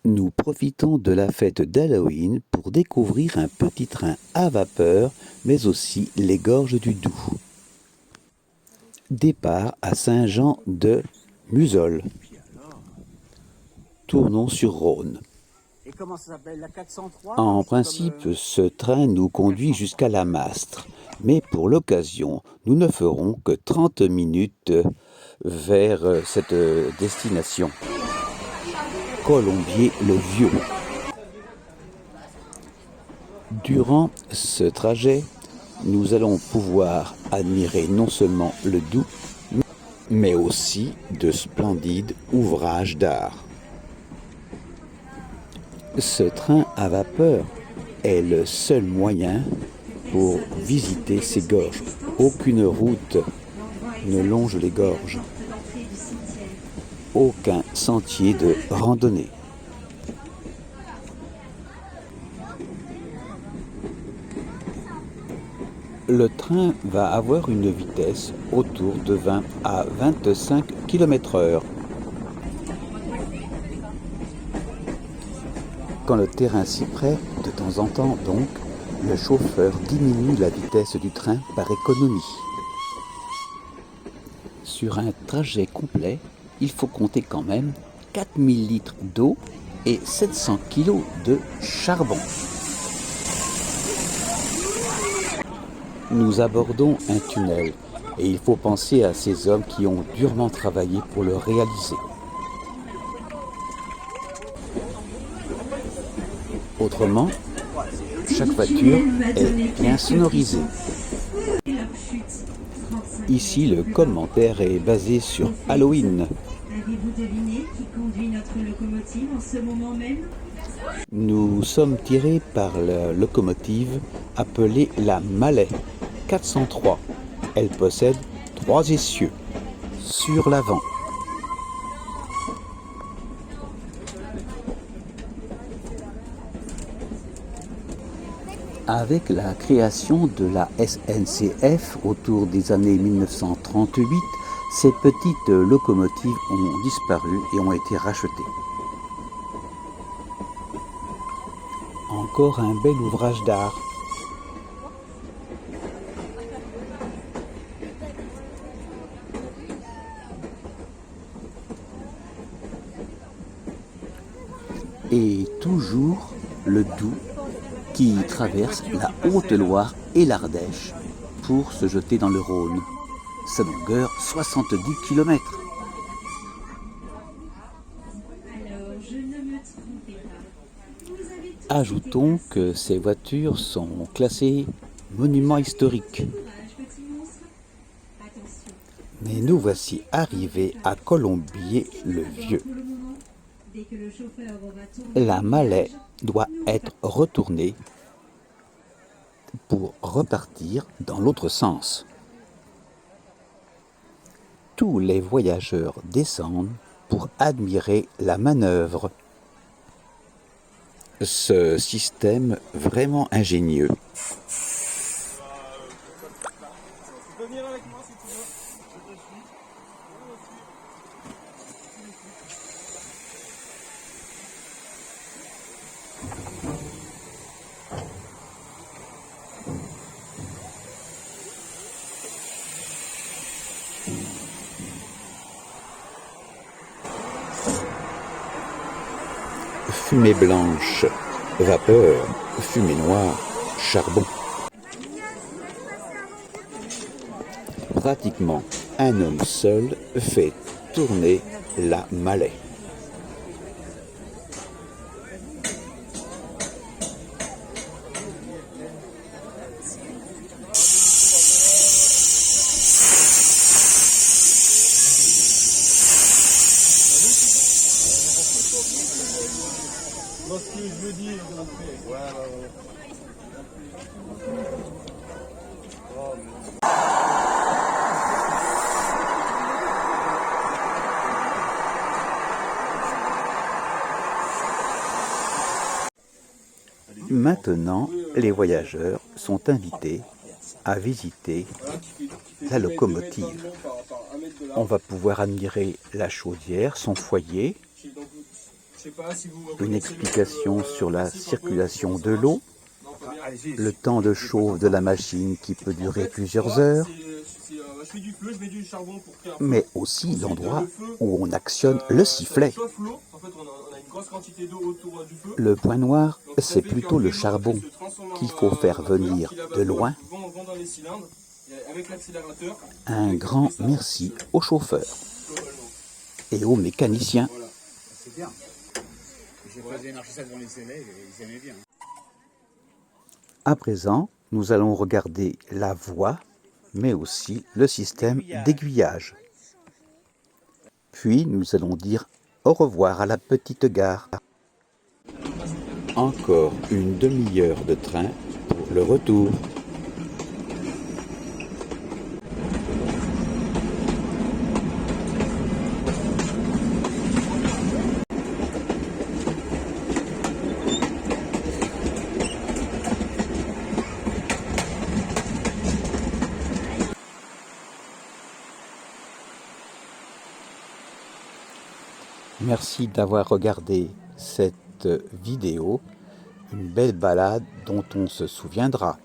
Nous profitons de la fête d'Halloween pour découvrir un petit train à vapeur, mais aussi les gorges du Doubs. Départ à Saint-Jean-de-Muzols. Tournons sur Rhône. Et comment ça s'appelle, la 403? En principe, ce train nous conduit jusqu'à la Mastre, mais pour l'occasion, nous ne ferons que 30 minutes vers cette destination. Colombier-le-Vieux. Durant ce trajet, nous allons pouvoir admirer non seulement le Doubs, mais aussi de splendides ouvrages d'art. Ce train à vapeur est le seul moyen pour visiter ces gorges. Aucune route ne longe les gorges. Aucun sentier de randonnée. Le train va avoir une vitesse autour de 20 à 25 km/h. Quand le terrain s'y prête, de temps en temps donc, le chauffeur diminue la vitesse du train par économie. Sur un trajet complet, il faut compter quand même 4000 litres d'eau et 700 kg de charbon. Nous abordons un tunnel et il faut penser à ces hommes qui ont durement travaillé pour le réaliser. Autrement, chaque voiture est bien sonorisée. Ici, le commentaire est basé sur Halloween. Avez-vous deviné qui conduit notre locomotive en ce moment même? Nous sommes tirés par la locomotive appelée la Mallet 403. Elle possède 3 essieux sur l'avant. Avec la création de la SNCF autour des années 1938, ces petites locomotives ont disparu et ont été rachetées. Encore un bel ouvrage d'art. Et toujours le Doubs qui traverse la Haute-Loire et l'Ardèche pour se jeter dans le Rhône. Sa longueur 70 km. Alors, je ne me trompais pas. Vous avez tout Ajoutons que ces voitures sont classées monuments historiques. courage, petit monstre. Attention. Mais nous voici arrivés à Colombier-le-Vieux. Pour le moment, dès que le chauffeur aura tourné La le Mallet virage, doit être retournée pour repartir dans l'autre sens. Tous les voyageurs descendent pour admirer la manœuvre. Ce système vraiment ingénieux. Fumée blanche, vapeur, fumée noire, charbon. Pratiquement un homme seul fait tourner la Mallet. Ce que je veux dire, Maintenant, les voyageurs sont invités à visiter la locomotive. On va pouvoir admirer la chaudière, son foyer, une explication sur la circulation de l'eau, le temps de chauffe de la machine qui peut durer plusieurs heures, mais aussi l'endroit où on actionne le sifflet. Le point noir, c'est plutôt le charbon qu'il faut faire venir de loin. Un grand merci aux chauffeurs et aux mécaniciens. C'est bien. J'ai fait marcher ça devant les élèves et ils aimaient bien. À présent, nous allons regarder la voie, mais aussi le système d'aiguillage. Puis nous allons dire au revoir à la petite gare. Encore une demi-heure de train pour le retour. Merci d'avoir regardé cette vidéo, une belle balade dont on se souviendra.